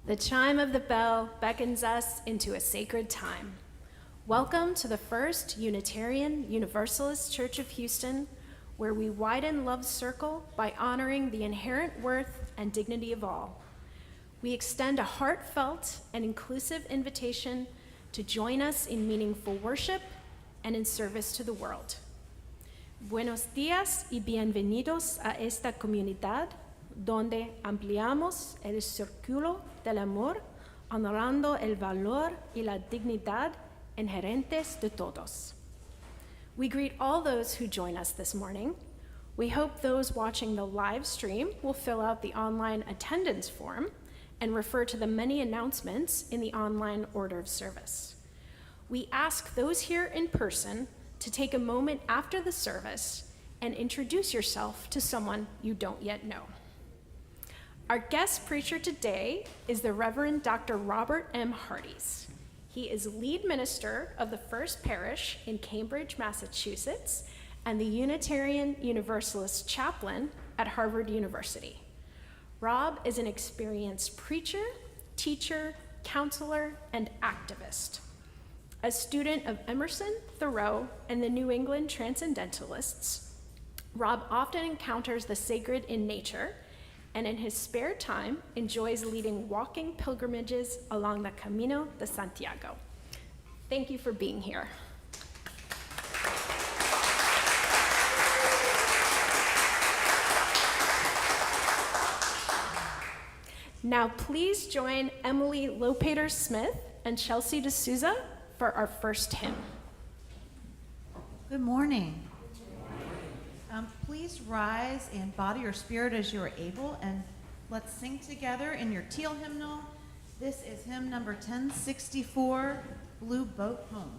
The chime of the bell beckons us into a sacred time. Welcome to the First Unitarian Universalist Church of Houston, where we widen love's circle by honoring the inherent worth and dignity of all. We extend a heartfelt and inclusive invitation to join us in meaningful worship and in service to the world. Buenos días y bienvenidos a esta comunidad donde ampliamos el círculo del amor, honorando el valor y la dignidad inherentes de todos. We greet all those who join us this morning. We hope those watching the live stream will fill out the online attendance form and refer to the many announcements in the online order of service. We ask those here in person to take a moment after the service and introduce yourself to someone you don't yet know. Our guest preacher today is the Reverend Dr. Robert M. Hardies. He is lead minister of the First Parish in Cambridge, Massachusetts, and the Unitarian Universalist chaplain at Harvard University. Rob is an experienced preacher, teacher, counselor, and activist. A student of Emerson, Thoreau, and the New England Transcendentalists, Rob often encounters the sacred in nature, and in his spare time enjoys leading walking pilgrimages along the Camino de Santiago. Thank you for being here. Now please join Emily Lopater-Smith and Chelsea D'Souza for our first hymn. Good morning. Please rise in body or spirit as you are able, and let's sing together in your teal hymnal. This is hymn number 1064, Blue Boat Home.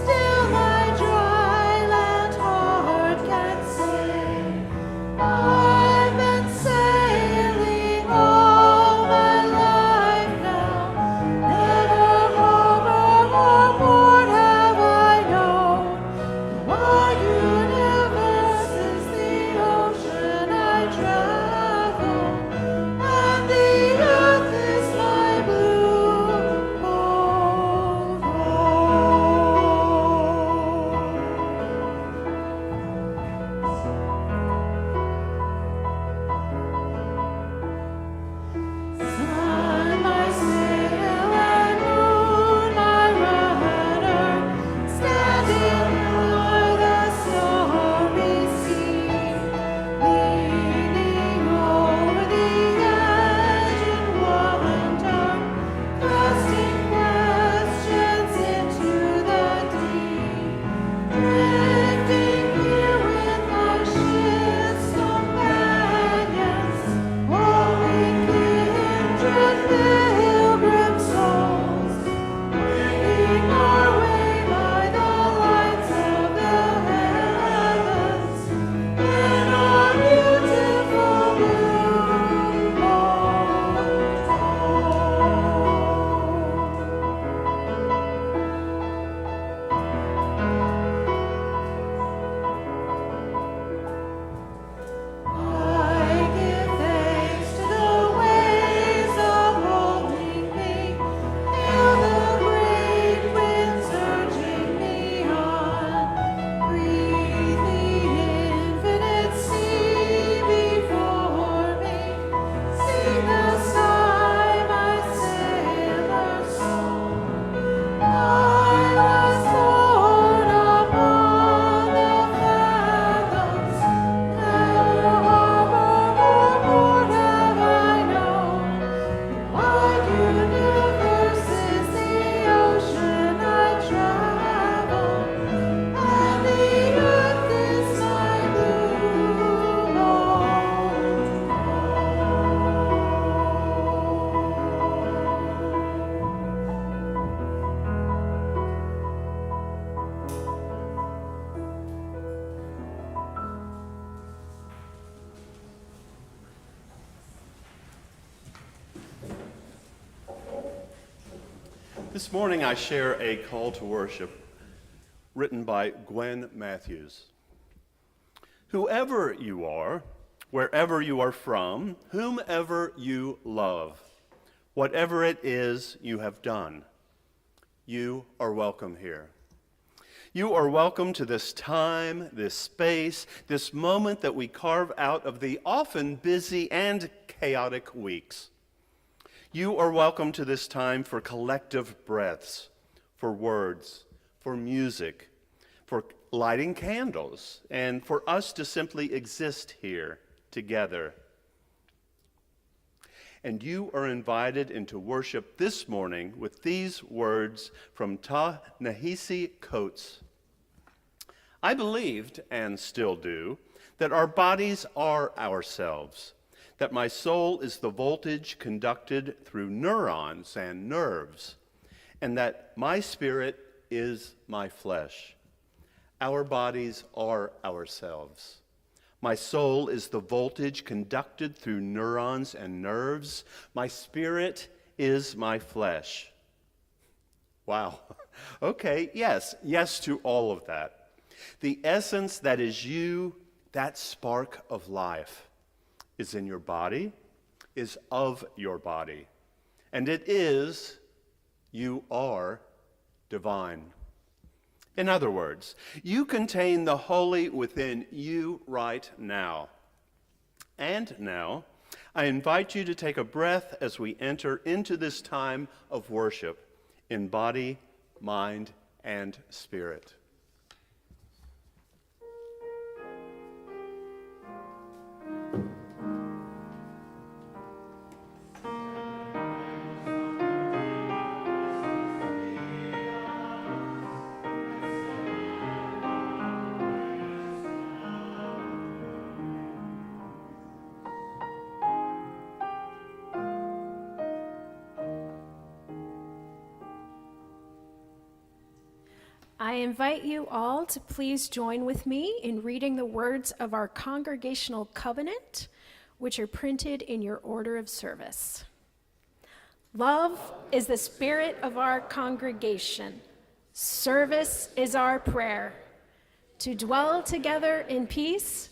Still This morning I share a call to worship written by Gwen Matthews. Whoever you are, wherever you are from, whomever you love, whatever it is you have done, you are welcome here. You are welcome to this time, this space, this moment that we carve out of the often busy and chaotic weeks. You are welcome to this time for collective breaths, for words, for music, for lighting candles, and for us to simply exist here together. And you are invited into worship this morning with these words from Ta-Nehisi Coates. I believed, and still do, that our bodies are ourselves, that my soul is the voltage conducted through neurons and nerves, and that my spirit is my flesh. Our bodies are ourselves. My soul is the voltage conducted through neurons and nerves. My spirit is my flesh. Wow. Okay, yes to all of that. The essence that is you, that spark of life, is in your body, is of your body. And it is, you are, divine. In other words, you contain the holy within you right now. And now, I invite you to take a breath as we enter into this time of worship in body, mind, and spirit. I invite you all to please join with me in reading the words of our congregational covenant, which are printed in your order of service. Love is the spirit of our congregation. Service is our prayer. To dwell together in peace,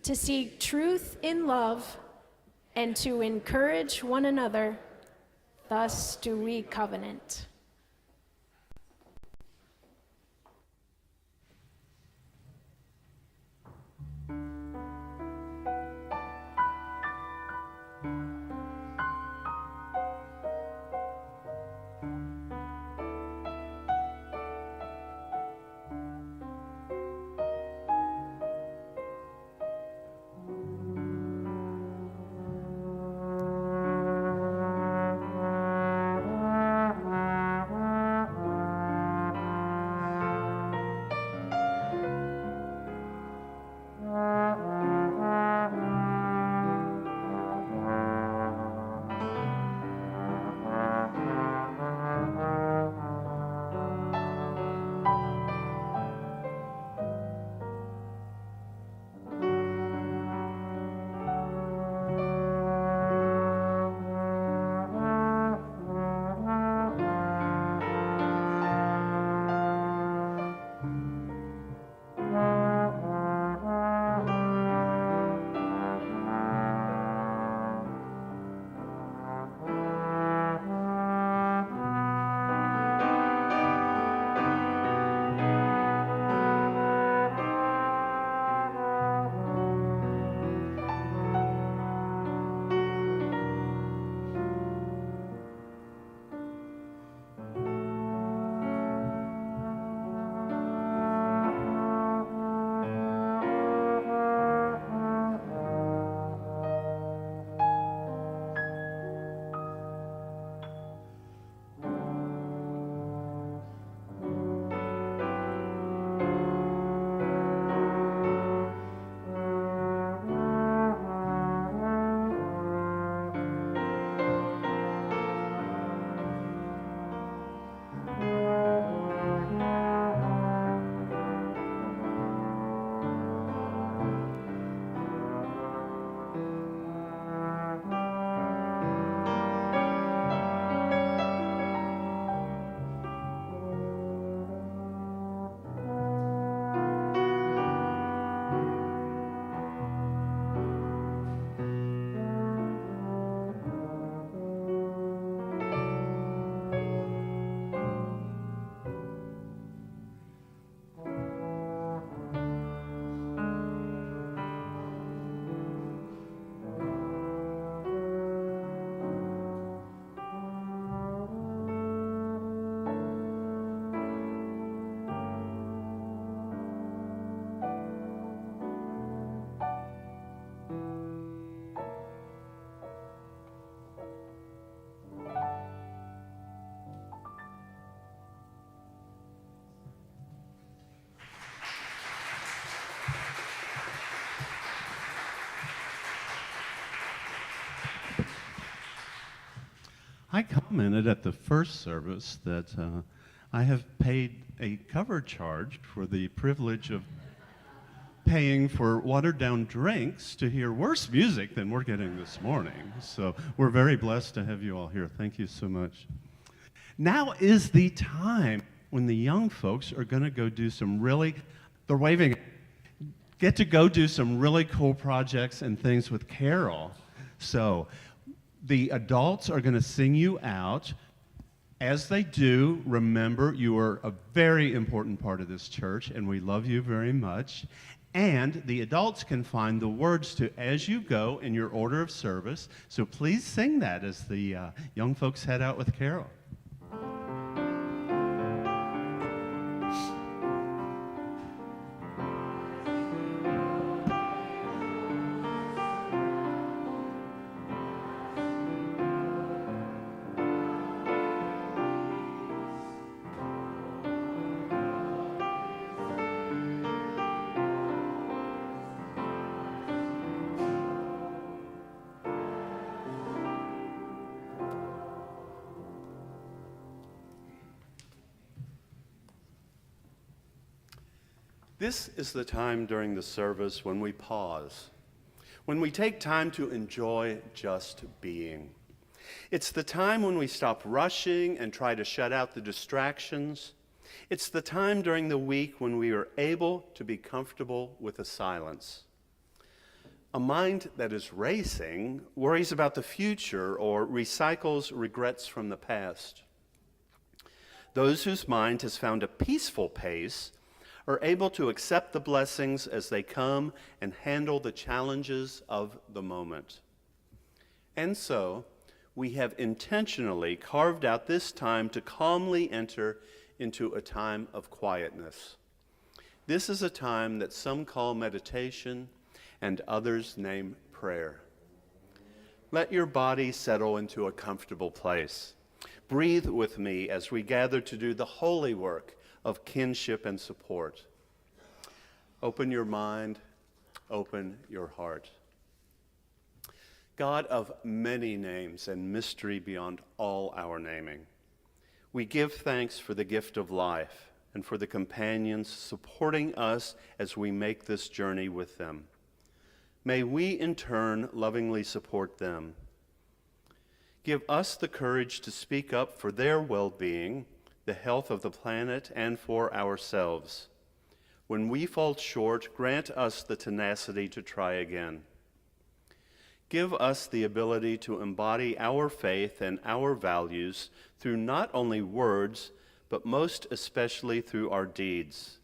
to seek truth in love, and to encourage one another. Thus do we covenant. I commented at the first service that I have paid a cover charge for the privilege of paying for watered-down drinks to hear worse music than we're getting this morning. So we're very blessed to have you all here. Thank you so much. Now is the time when the young folks are going to go do some they're waving, get to go do some really cool projects and things with Carol. So the adults are going to sing you out. As they do, remember you are a very important part of this church, and we love you very much. And the adults can find the words to As You Go in your order of service. So please sing that as the young folks head out with Carol. This is the time during the service when we pause, when we take time to enjoy just being. It's the time when we stop rushing and try to shut out the distractions. It's the time during the week when we are able to be comfortable with the silence. A mind that is racing worries about the future or recycles regrets from the past. Those whose mind has found a peaceful pace are able to accept the blessings as they come and handle the challenges of the moment. And so, we have intentionally carved out this time to calmly enter into a time of quietness. This is a time that some call meditation and others name prayer. Let your body settle into a comfortable place. Breathe with me as we gather to do the holy work of kinship and support. Open your mind, open your heart. God of many names and mystery beyond all our naming, we give thanks for the gift of life and for the companions supporting us as we make this journey with them. May we in turn lovingly support them. Give us the courage to speak up for their well-being, the health of the planet, and for ourselves. When we fall short, grant us the tenacity to try again. Give us the ability to embody our faith and our values through not only words, but most especially through our deeds.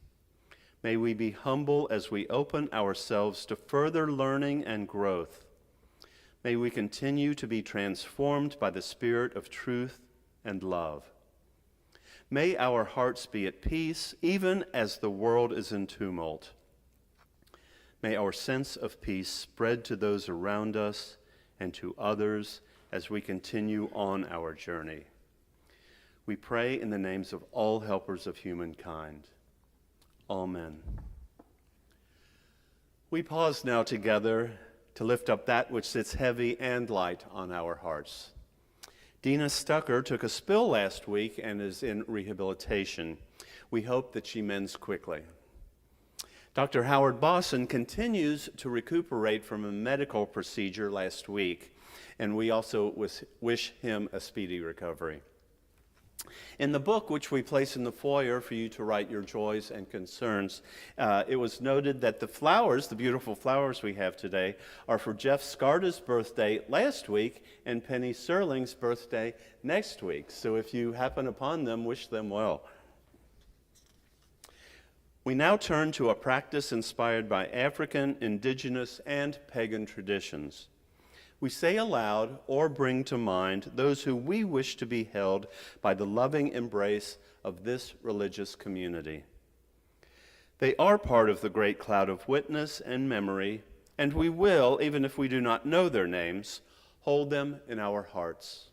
May we be humble as we open ourselves to further learning and growth. May we continue to be transformed by the Spirit of truth and love. May our hearts be at peace, even as the world is in tumult. May our sense of peace spread to those around us and to others as we continue on our journey. We pray in the names of all helpers of humankind. Amen. We pause now together to lift up that which sits heavy and light on our hearts. Dina Stucker took a spill last week and is in rehabilitation. We hope that she mends quickly. Dr. Howard Bosson continues to recuperate from a medical procedure last week, and we also wish him a speedy recovery. In the book, which we place in the foyer for you to write your joys and concerns, it was noted that the flowers, the beautiful flowers we have today, are for Jeff Scarda's birthday last week and Penny Serling's birthday next week. So if you happen upon them, wish them well. We now turn to a practice inspired by African, indigenous, and pagan traditions. We say aloud or bring to mind those who we wish to be held by the loving embrace of this religious community. They are part of the great cloud of witness and memory, and we will, even if we do not know their names, hold them in our hearts.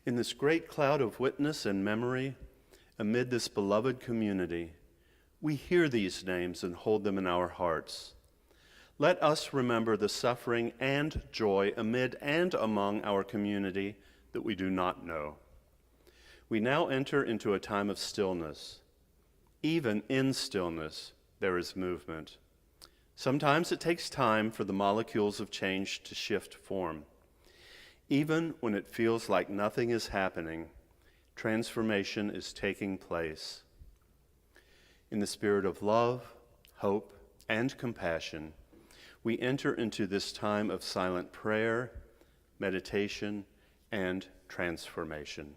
In this great cloud of witness and memory, amid this beloved community, we hear these names and hold them in our hearts. Let us remember the suffering and joy amid and among our community that we do not know. We now enter into a time of stillness. Even in stillness, there is movement. Sometimes it takes time for the molecules of change to shift form. Even when it feels like nothing is happening, transformation is taking place. In the spirit of love, hope, and compassion, we enter into this time of silent prayer, meditation, and transformation.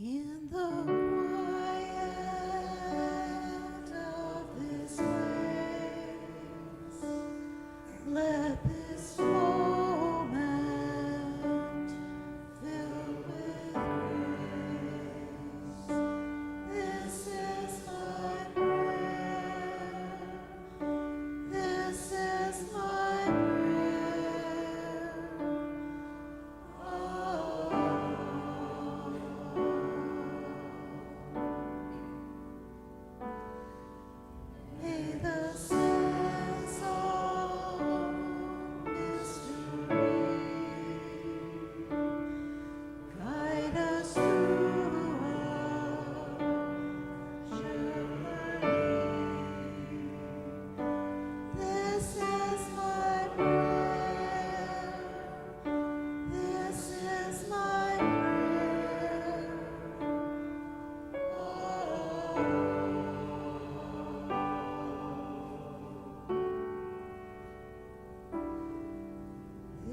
In the quiet of this place, let this moment fill with grace. This is my prayer. This is my prayer. May the sense of mystery guide us through our journey. This is my prayer. This is my prayer.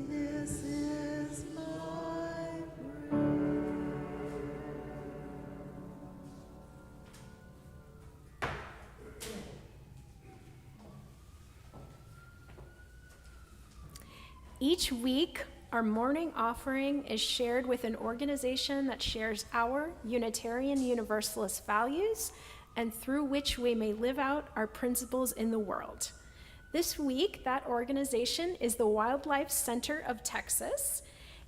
This is my Each week, our morning offering is shared with an organization that shares our Unitarian Universalist values and through which we may live out our principles in the world. This week, that organization is the Wildlife Center of Texas,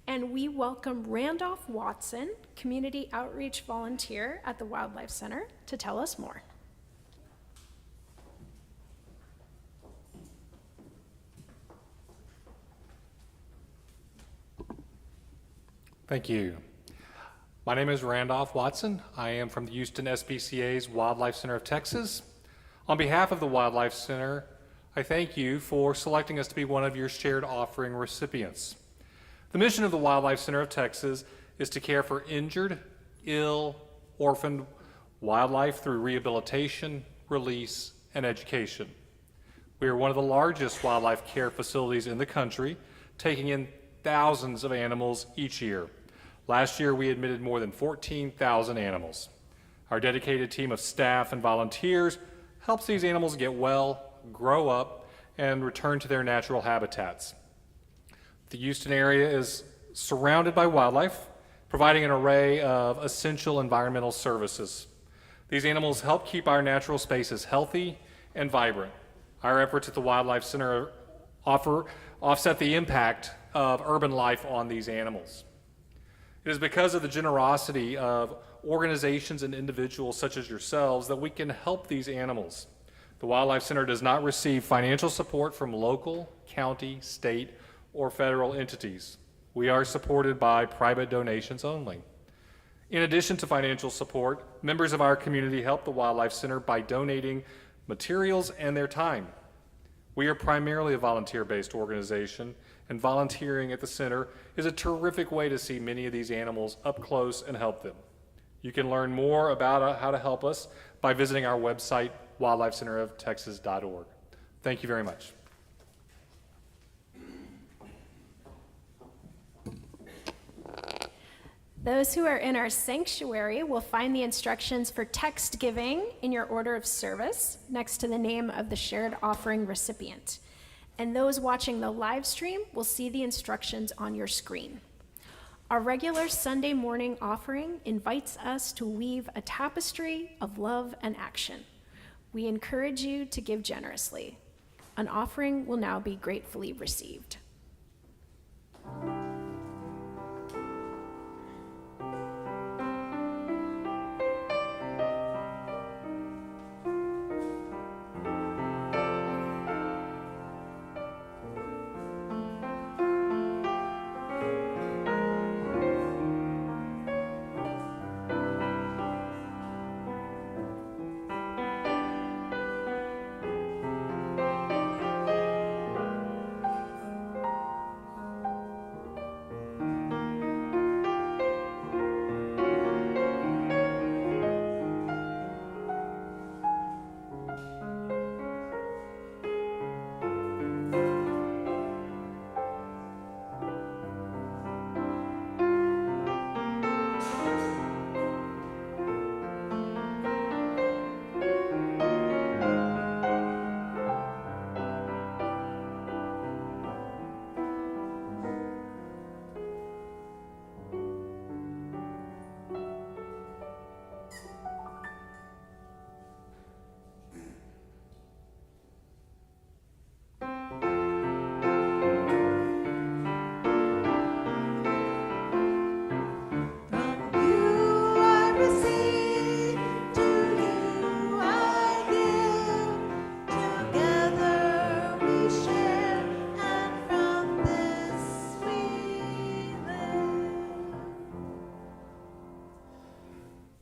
and we welcome Randolph Watson, community outreach volunteer at the Wildlife Center, to tell us more. Thank you. My name is Randolph Watson. I am from the Houston SPCA's Wildlife Center of Texas. On behalf of the Wildlife Center, I thank you for selecting us to be one of your shared offering recipients. The mission of the Wildlife Center of Texas is to care for injured, ill, orphaned wildlife through rehabilitation, release, and education. We are one of the largest wildlife care facilities in the country, taking in thousands of animals each year. Last year, we admitted more than 14,000 animals. Our dedicated team of staff and volunteers helps these animals get well, grow up, and return to their natural habitats. The Houston area is surrounded by wildlife, providing an array of essential environmental services. These animals help keep our natural spaces healthy and vibrant. Our efforts at the Wildlife Center offset the impact of urban life on these animals. It is because of the generosity of organizations and individuals such as yourselves that we can help these animals. The Wildlife Center does not receive financial support from local, county, state, or federal entities. We are supported by private donations only. In addition to financial support, members of our community help the Wildlife Center by donating materials and their time. We are primarily a volunteer-based organization, and volunteering at the center is a terrific way to see many of these animals up close and help them. You can learn more about how to help us by visiting our website, wildlifecenteroftexas.org. Thank you very much. Those who are in our sanctuary will find the instructions for text giving in your order of service next to the name of the shared offering recipient. And those watching the live stream will see the instructions on your screen. Our regular Sunday morning offering invites us to weave a tapestry of love and action. We encourage you to give generously. An offering will now be gratefully received.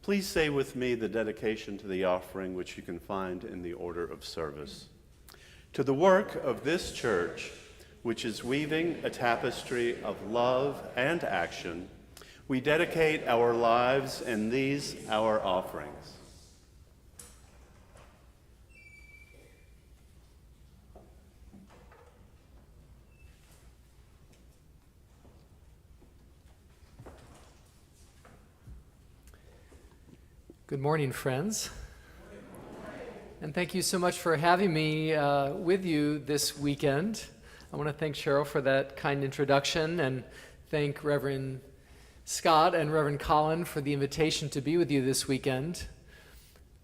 Please say with me the dedication to the offering, which you can find in the order of service. To the work of this church, which is weaving a tapestry of love and action, we dedicate our lives and these our offerings. Good morning, friends. And thank you so much for having me with you this weekend. I want to thank Cheryl for that kind introduction and thank Reverend Scott and Reverend Colin for the invitation to be with you this weekend.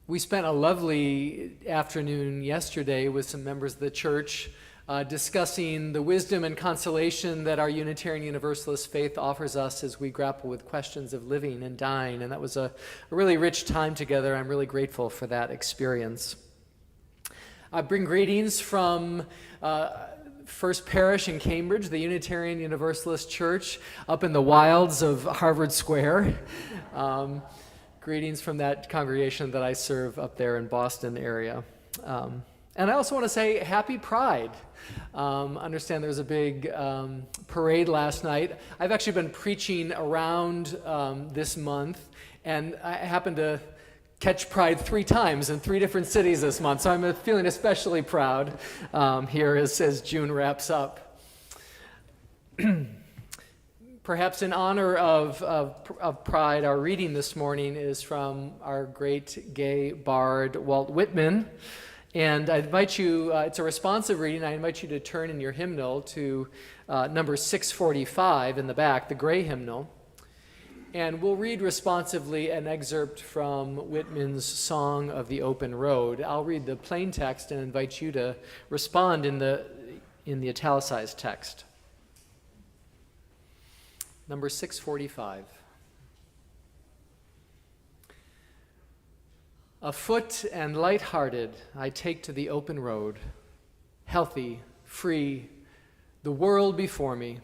We spent a lovely afternoon yesterday with some members of the church discussing the wisdom and consolation that our Unitarian Universalist faith offers us as we grapple with questions of living and dying. And that was a really rich time together. I'm really grateful for that experience. I bring greetings from First Parish in Cambridge, the Unitarian Universalist Church up in the wilds of Harvard Square. Greetings from that congregation that I serve up there in Boston area. And And I also want to say happy Pride. Understand there was a big parade last night. I've actually been preaching around this month, and I happened to catch Pride 3 times in 3 different cities this month, so I'm feeling especially proud here as June wraps up. Perhaps in honor of Pride, our reading this morning is from our great gay bard, Walt Whitman. And I invite you, it's a responsive reading, I invite you to turn in your hymnal to number 645 in the back, the gray hymnal. And we'll read responsively an excerpt from Whitman's Song of the Open Road. I'll read the plain text and invite you to respond in the italicized text. Number 645. Afoot and light-hearted, I take to the open road, healthy, free, the world before me.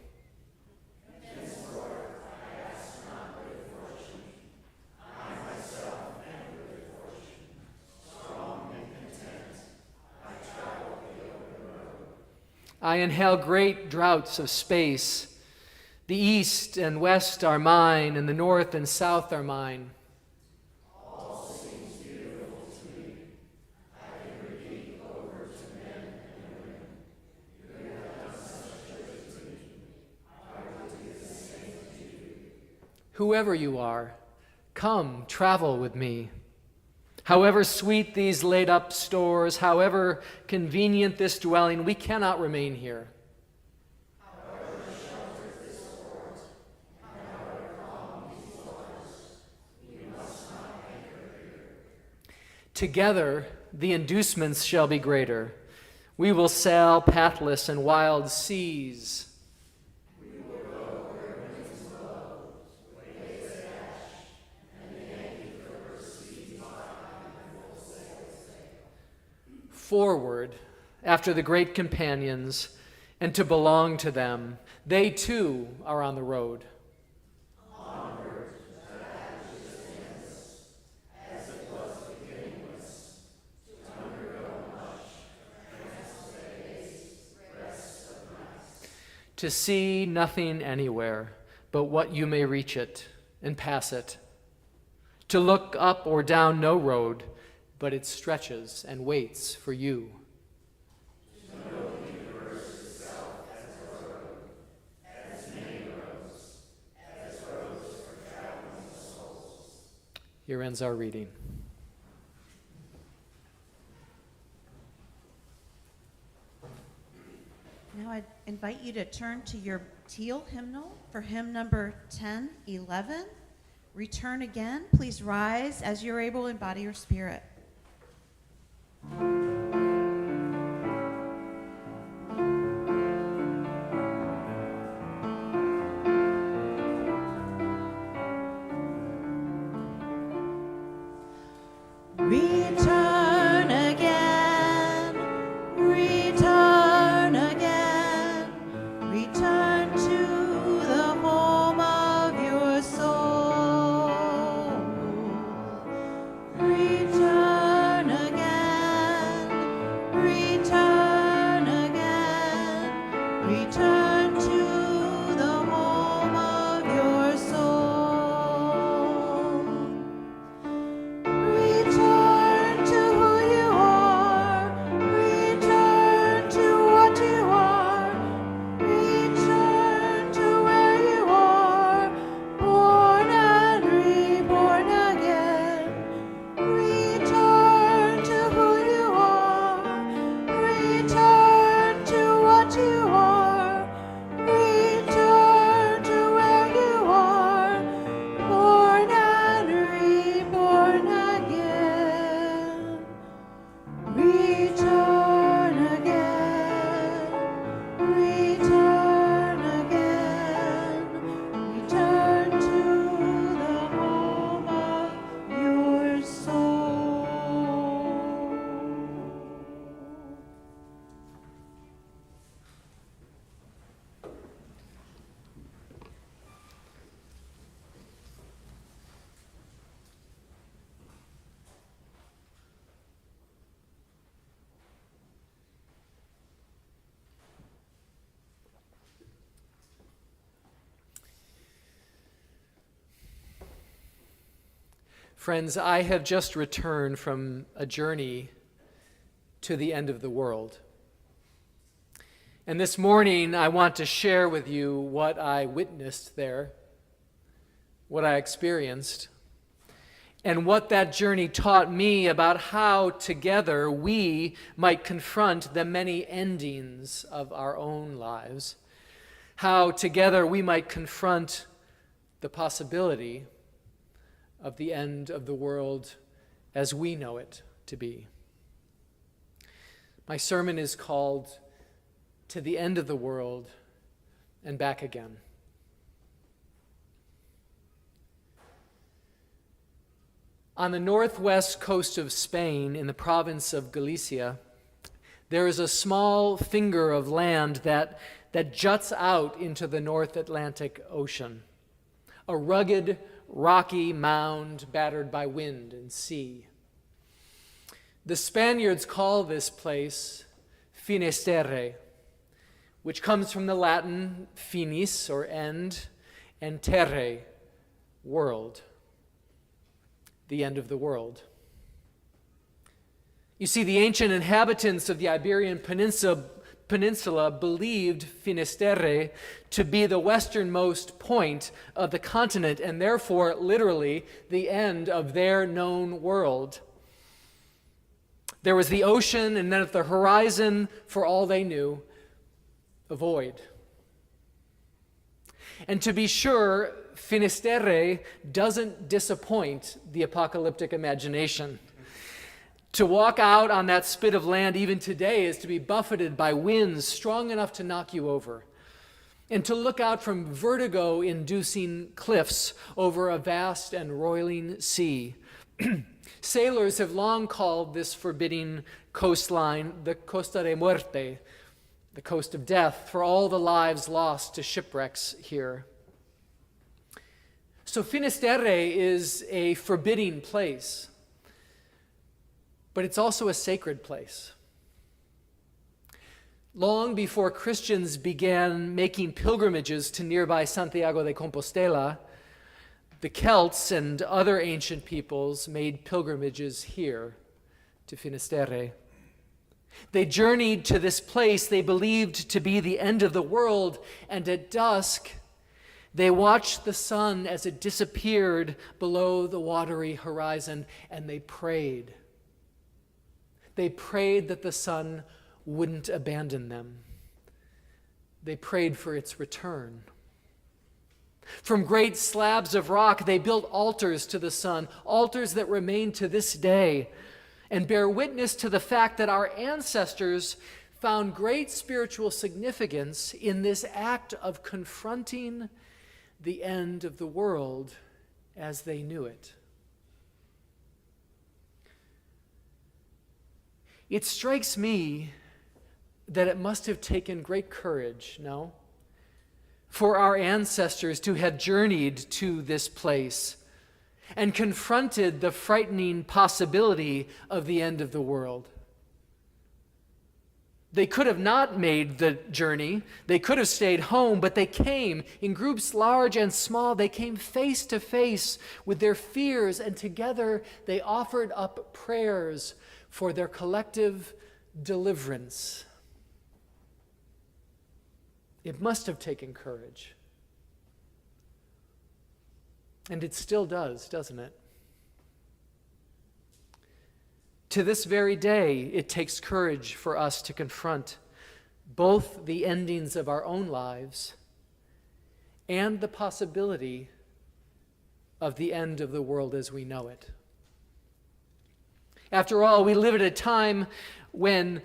I inhale great draughts of space. The east and west are mine, and the north and south are mine. All seems beautiful to me. I can repeat over to men and women. You have done such good to me. I will do the same to you. Whoever you are, come travel with me. However sweet these laid-up stores, however convenient this dwelling, we cannot remain here. However sheltered this fort, and however calm these waters, we must not anchor here. Together, the inducements shall be greater. We will sail pathless and wild seas. Forward after the great companions, and to belong to them. They too are on the road. Onward to that which is endless, as it was beginningless, to undergo much, rest of night. To see nothing anywhere but what you may reach it and pass it. To look up or down no road, but it stretches and waits for you. To know the universe itself as a road, as many roads, as roads for traveling souls. Here ends our reading. Now I invite you to turn to your teal hymnal for hymn number 1011. Return again. Please rise as you're able in body or spirit. Return again, return again, return to the home of your soul. Return again, return again, return to the home of your soul. Return to who you are, return to what you are, return to where you are, born and reborn again. Return to who you are, return to what you are, return to where you are, born and reborn again. Return again, return again, return to the home of your soul. Friends, I have just returned from a journey to the end of the world. And this morning, I want to share with you what I witnessed there, what I experienced, and what that journey taught me about how together we might confront the many endings of our own lives, how together we might confront the possibility of the end of the world as we know it to be. My sermon is called "To the End of the World and Back Again." On the northwest coast of Spain, in the province of Galicia, there is a small finger of land that juts out into the North Atlantic Ocean, a rugged, rocky mound battered by wind and sea. The Spaniards call this place Finisterre, which comes from the Latin finis, or end, and terre, world, the end of the world. You see, the ancient inhabitants of the Iberian Peninsula believed Finisterre to be the westernmost point of the continent, and therefore, literally, the end of their known world. There was the ocean, and then at the horizon, for all they knew, a void. And to be sure, Finisterre doesn't disappoint the apocalyptic imagination. To walk out on that spit of land even today is to be buffeted by winds strong enough to knock you over, and to look out from vertigo-inducing cliffs over a vast and roiling sea. Sailors have long called this forbidding coastline the Costa de Muerte, the coast of death, for all the lives lost to shipwrecks here. So Finisterre is a forbidding place, but it's also a sacred place. Long before Christians began making pilgrimages to nearby Santiago de Compostela, the Celts and other ancient peoples made pilgrimages here to Finisterre. They journeyed to this place they believed to be the end of the world, and at dusk, they watched the sun as it disappeared below the watery horizon, and they prayed. They prayed that the sun wouldn't abandon them. They prayed for its return. From great slabs of rock, they built altars to the sun, altars that remain to this day, and bear witness to the fact that our ancestors found great spiritual significance in this act of confronting the end of the world as they knew it. It strikes me that it must have taken great courage, no? For our ancestors to have journeyed to this place and confronted the frightening possibility of the end of the world. They could have not made the journey. They could have stayed home, but they came in groups large and small. They came face to face with their fears, and together they offered up prayers for their collective deliverance. It must have taken courage. And it still does, doesn't it? To this very day, it takes courage for us to confront both the endings of our own lives and the possibility of the end of the world as we know it. After all, we live at a time when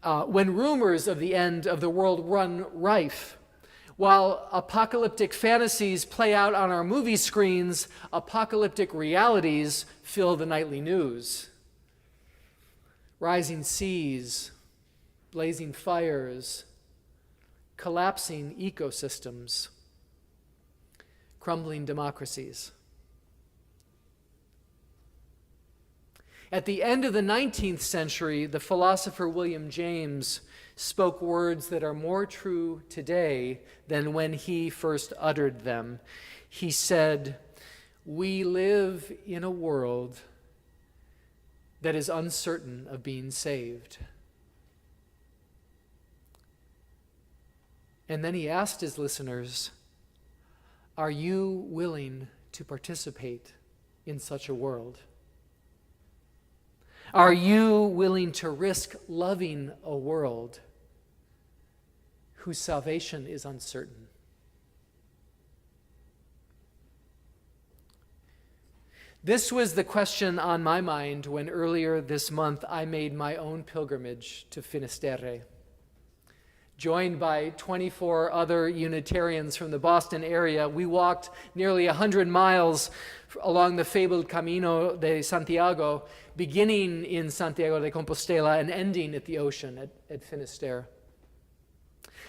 rumors of the end of the world run rife. While apocalyptic fantasies play out on our movie screens, apocalyptic realities fill the nightly news. Rising seas, blazing fires, collapsing ecosystems, crumbling democracies. At the end of the 19th century, the philosopher William James spoke words that are more true today than when he first uttered them. He said, We live in a world that is uncertain of being saved. And then he asked his listeners, are you willing to participate in such a world? Are you willing to risk loving a world whose salvation is uncertain? This was the question on my mind when earlier this month I made my own pilgrimage to Finisterre. Joined by 24 other Unitarians from the Boston area, we walked nearly 100 miles along the fabled Camino de Santiago, beginning in Santiago de Compostela and ending at the ocean at Finisterre.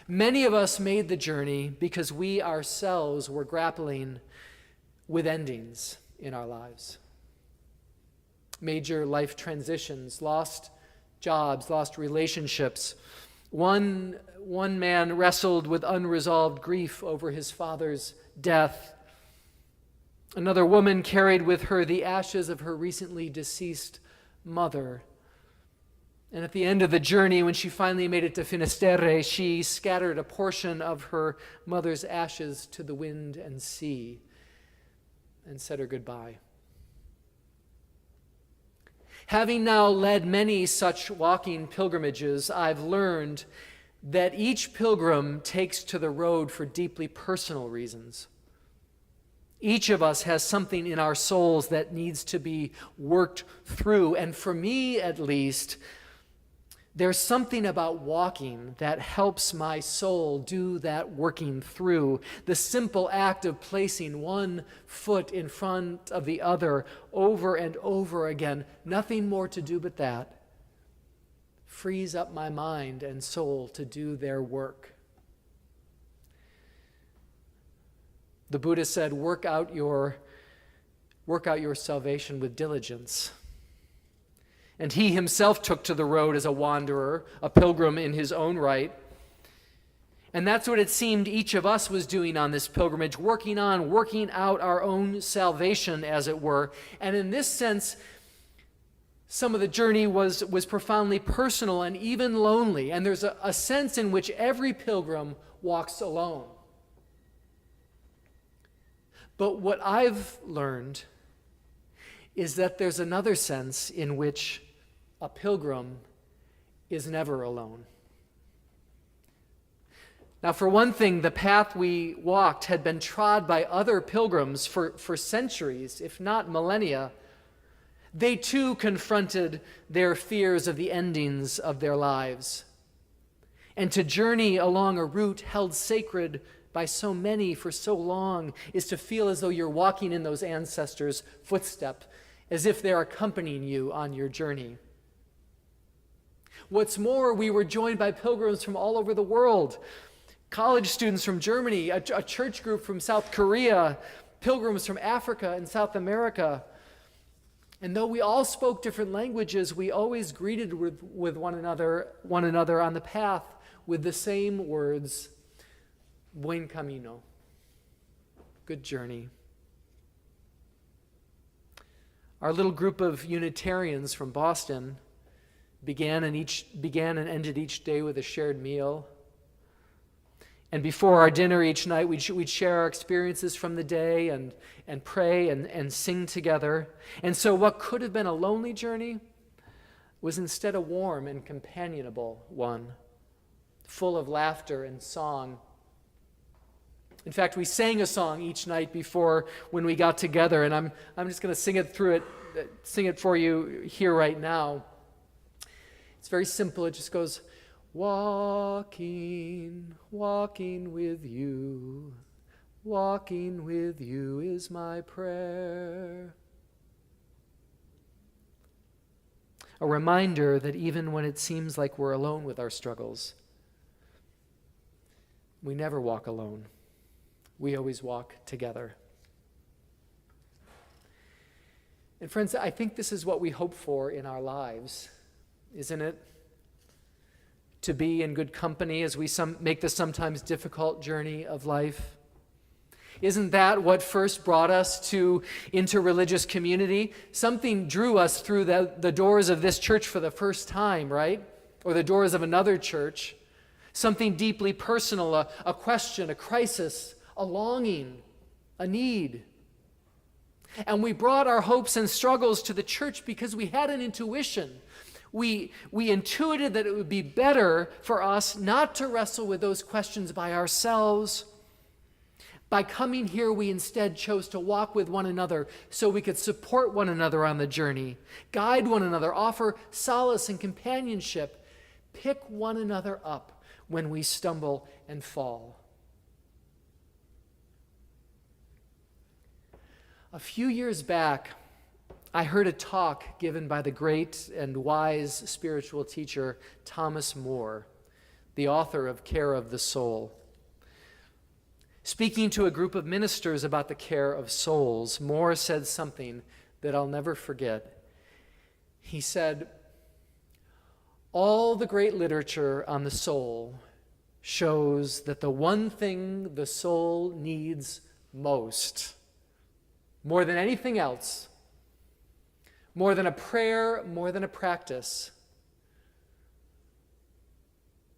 Many of us made the journey because we ourselves were grappling with endings in our lives. Major life transitions, lost jobs, lost relationships. One man wrestled with unresolved grief over his father's death. Another woman carried with her the ashes of her recently deceased mother. And at the end of the journey, when she finally made it to Finisterre, she scattered a portion of her mother's ashes to the wind and sea and said her goodbye. Having now led many such walking pilgrimages, I've learned that each pilgrim takes to the road for deeply personal reasons. Each of us has something in our souls that needs to be worked through. And for me, at least, there's something about walking that helps my soul do that working through. The simple act of placing one foot in front of the other over and over again, nothing more to do but that, frees up my mind and soul to do their work. The Buddha said, work out your salvation with diligence. And he himself took to the road as a wanderer, a pilgrim in his own right. And that's what it seemed each of us was doing on this pilgrimage, working out our own salvation, as it were. And in this sense, some of the journey was profoundly personal and even lonely. And there's a sense in which every pilgrim walks alone. But what I've learned is that there's another sense in which a pilgrim is never alone. Now, for one thing, the path we walked had been trod by other pilgrims for centuries, if not millennia. They too confronted their fears of the endings of their lives. And to journey along a route held sacred by so many for so long is to feel as though you're walking in those ancestors' footsteps, as if they're accompanying you on your journey. What's more, we were joined by pilgrims from all over the world. College students from Germany, a church group from South Korea, pilgrims from Africa and South America. And though we all spoke different languages, we always greeted with one another on the path with the same words, Buen camino, good journey. Our little group of Unitarians from Boston began and ended each day with a shared meal. And before our dinner each night, we'd share our experiences from the day and pray and sing together. And so what could have been a lonely journey was instead a warm and companionable one, full of laughter and song. In fact, we sang a song each night before when we got together, and I'm just going to sing it for you here right now. It's very simple. It just goes, walking with you is my prayer. A reminder that even when it seems like we're alone with our struggles, we never walk alone. We always walk together. And friends, I think this is what we hope for in our lives, isn't it? To be in good company as we make the sometimes difficult journey of life. Isn't that what first brought us to interreligious community? Something drew us through the doors of this church for the first time, right? Or the doors of another church. Something deeply personal, a question, a crisis, a longing, a need. And we brought our hopes and struggles to the church because we had an intuition. We intuited that it would be better for us not to wrestle with those questions by ourselves. By coming here, we instead chose to walk with one another so we could support one another on the journey, guide one another, offer solace and companionship, pick one another up when we stumble and fall. A few years back, I heard a talk given by the great and wise spiritual teacher Thomas More, the author of Care of the Soul. Speaking to a group of ministers about the care of souls, More said something that I'll never forget. He said, "All the great literature on the soul shows that the one thing the soul needs most, more than anything else, more than a prayer, more than a practice,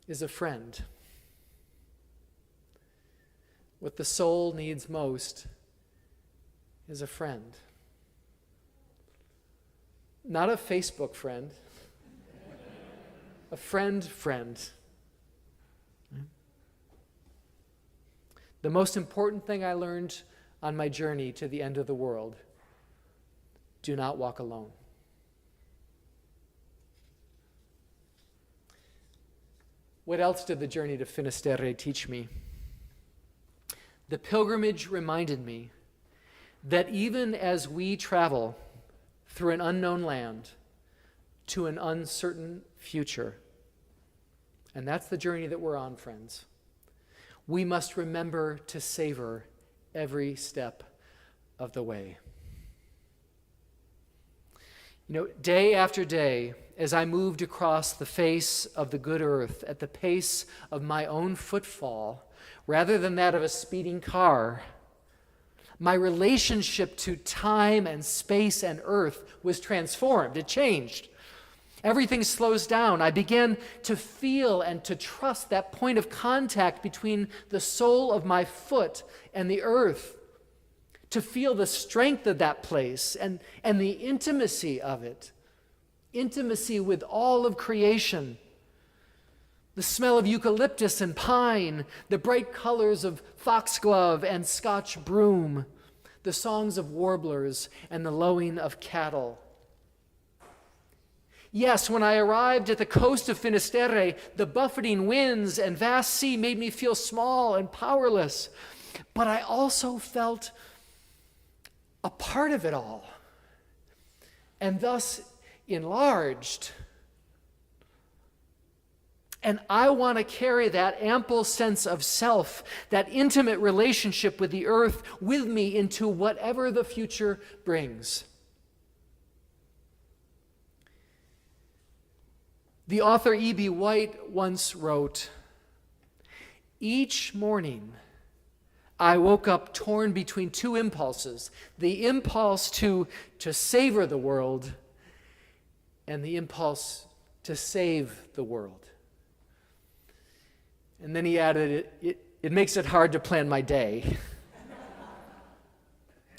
is a friend. What the soul needs most is a friend. Not a Facebook friend, a friend. The most important thing I learned on my journey to the end of the world: do not walk alone." What else did the journey to Finisterre teach me? The pilgrimage reminded me that even as we travel through an unknown land to an uncertain future, and that's the journey that we're on, friends, we must remember to savor every step of the way. Day after day, as I moved across the face of the good earth at the pace of my own footfall, rather than that of a speeding car, my relationship to time and space and earth was transformed. It changed. Everything slows down. I began to feel and to trust that point of contact between the sole of my foot and the earth, to feel the strength of that place and the intimacy of it, intimacy with all of creation. The smell of eucalyptus and pine, the bright colors of foxglove and Scotch broom, the songs of warblers and the lowing of cattle. Yes, when I arrived at the coast of Finisterre, the buffeting winds and vast sea made me feel small and powerless, but I also felt a part of it all, and thus enlarged. And I want to carry that ample sense of self, that intimate relationship with the earth, with me into whatever the future brings. The author E.B. White once wrote, "Each morning, I woke up torn between two impulses, the impulse to savor the world and the impulse to save the world." And then he added, it makes it hard to plan my day.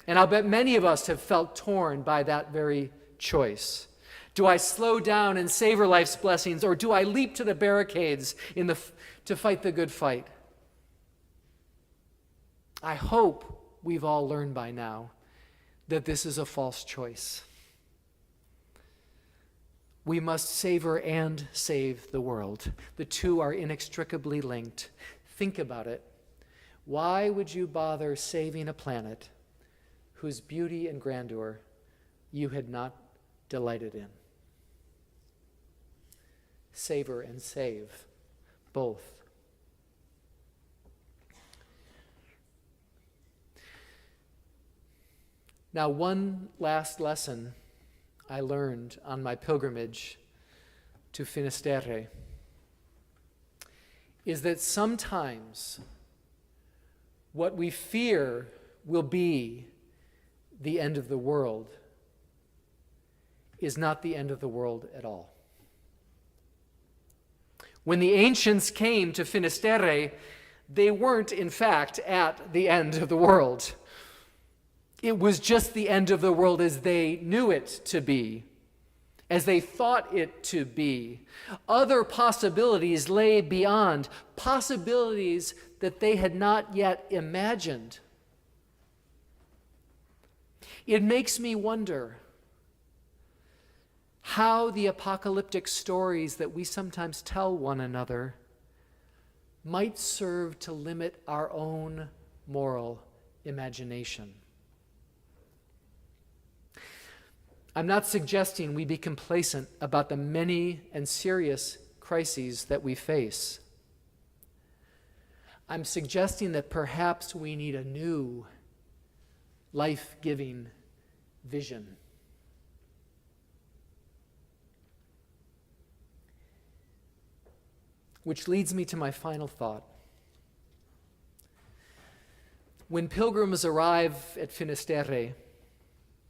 And I'll bet many of us have felt torn by that very choice. Do I slow down and savor life's blessings, or do I leap to the barricades to fight the good fight? I hope we've all learned by now that this is a false choice. We must savor and save the world. The two are inextricably linked. Think about it. Why would you bother saving a planet whose beauty and grandeur you had not delighted in? Savor and save both. Now, one last lesson I learned on my pilgrimage to Finisterre is that sometimes what we fear will be the end of the world is not the end of the world at all. When the ancients came to Finisterre, they weren't, in fact, at the end of the world. It was just the end of the world as they knew it to be, as they thought it to be. Other possibilities lay beyond, possibilities that they had not yet imagined. It makes me wonder how the apocalyptic stories that we sometimes tell one another might serve to limit our own moral imagination. I'm not suggesting we be complacent about the many and serious crises that we face. I'm suggesting that perhaps we need a new, life-giving vision. Which leads me to my final thought. When pilgrims arrive at Finisterre,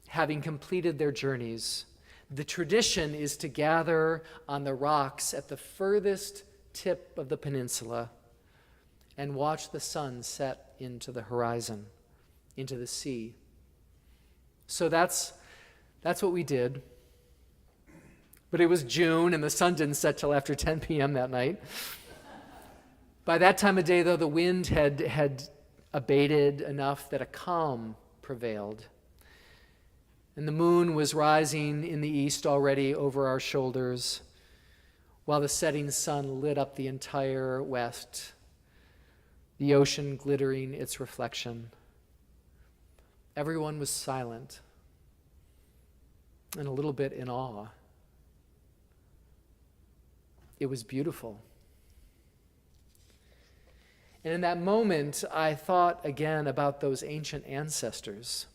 having completed their journeys, the tradition is to gather on the rocks at the furthest tip of the peninsula and watch the sun set into the horizon, into the sea. So that's what we did. But it was June, and the sun didn't set till after 10 p.m. that night. By that time of day, though, the wind had abated enough that a calm prevailed. And the moon was rising in the east already over our shoulders, while the setting sun lit up the entire west, the ocean glittering its reflection. Everyone was silent and a little bit in awe. It was beautiful. And in that moment, I thought again about those ancient ancestors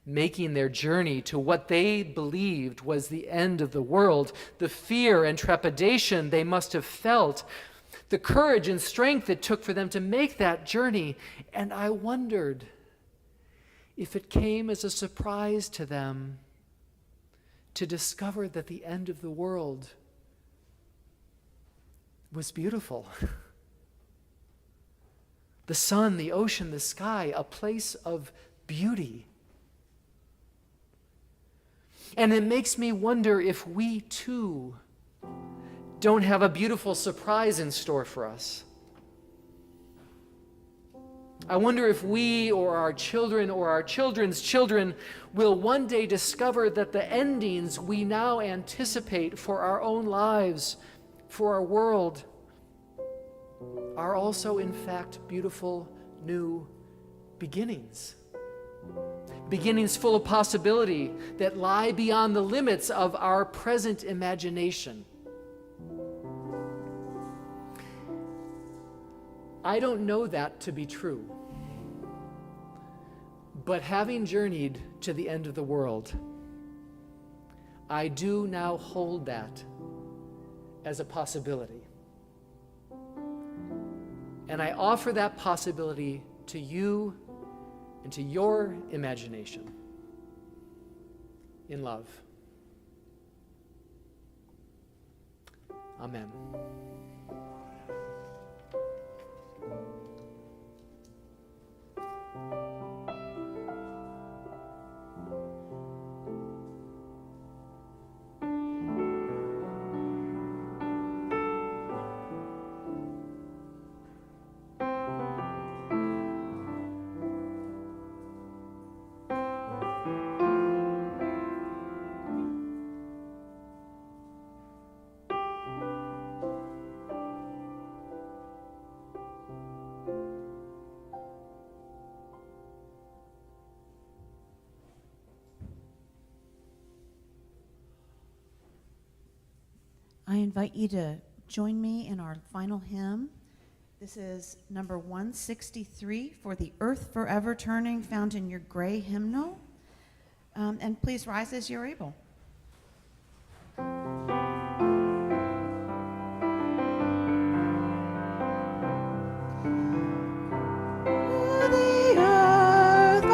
making their journey to what they believed was the end of the world, the fear and trepidation they must have felt, the courage and strength it took for them to make that journey. And I wondered if it came as a surprise to them to discover that the end of the world was beautiful. The sun, the ocean, the sky, a place of beauty. And it makes me wonder if we too don't have a beautiful surprise in store for us. I wonder if we or our children or our children's children will one day discover that the endings we now anticipate for our own lives, for our world, are also in fact beautiful new beginnings. Beginnings full of possibility that lie beyond the limits of our present imagination. I don't know that to be true. But having journeyed to the end of the world, I do now hold that as a possibility. And I offer that possibility to you and to your imagination in love. Amen. I invite you to join me in our final hymn. This is number 163 for the Earth Forever Turning, found in your gray hymnal. And please rise as you're able. The earth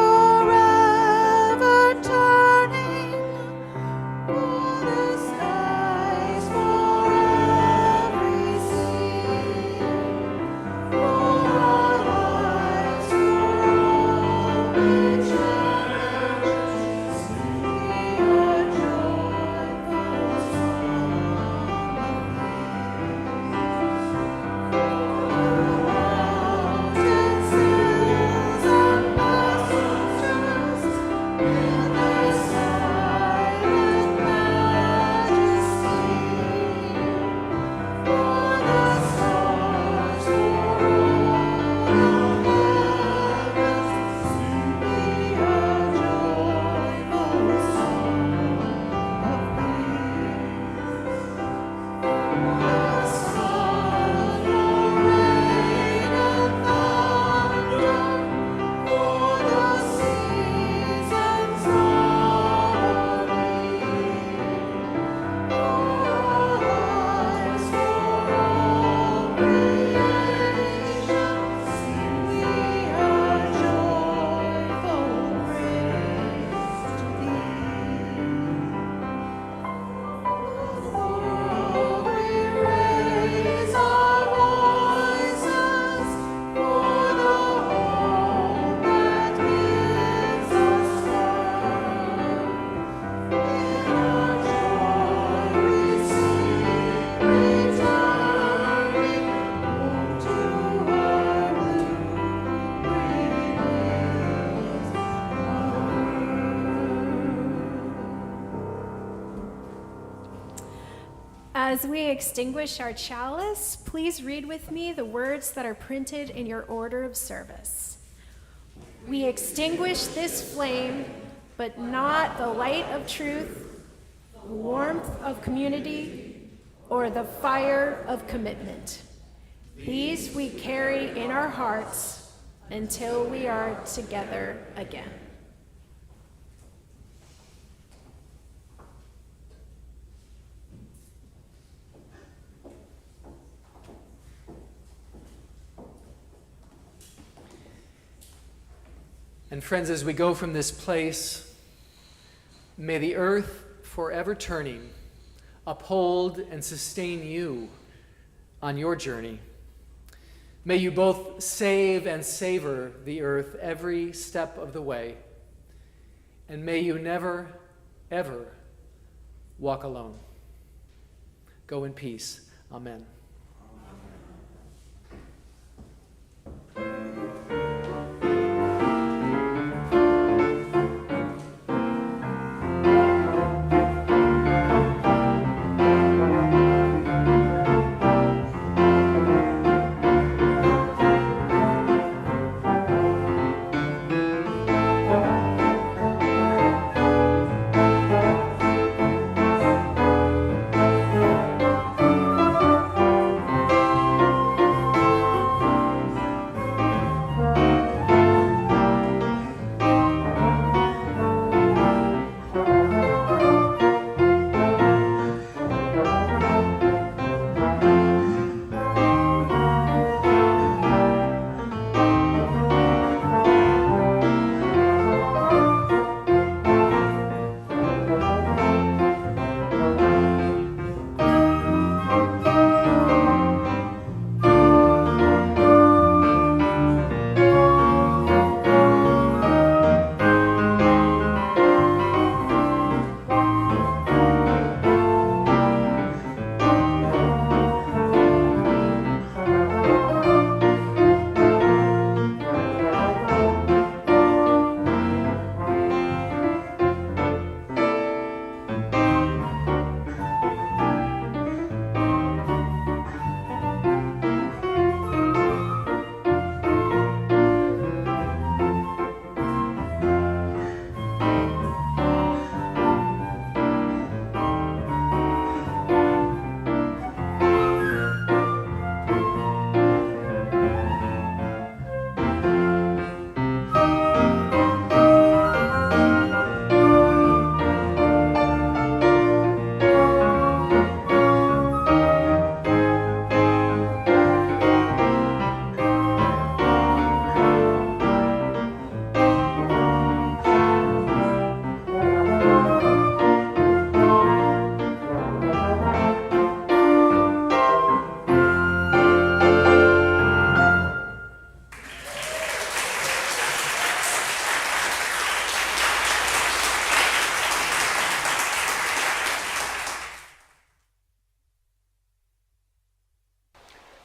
As we extinguish our chalice, please read with me the words that are printed in your order of service. We extinguish this flame, but not the light of truth, the warmth of community, or the fire of commitment. These we carry in our hearts until we are together again. And friends, as we go from this place, may the earth forever turning uphold and sustain you on your journey. May you both save and savor the earth every step of the way. And may you never, ever walk alone. Go in peace. Amen.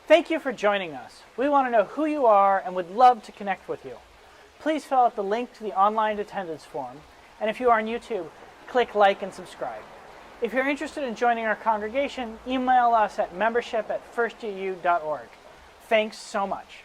Thank you for joining us. We want to know who you are and would love to connect with you. Please fill out the link to the online attendance form, and if you are on YouTube, click like and subscribe. If you're interested in joining our congregation, email us at membership@firstuuhouston.org. Thanks so much.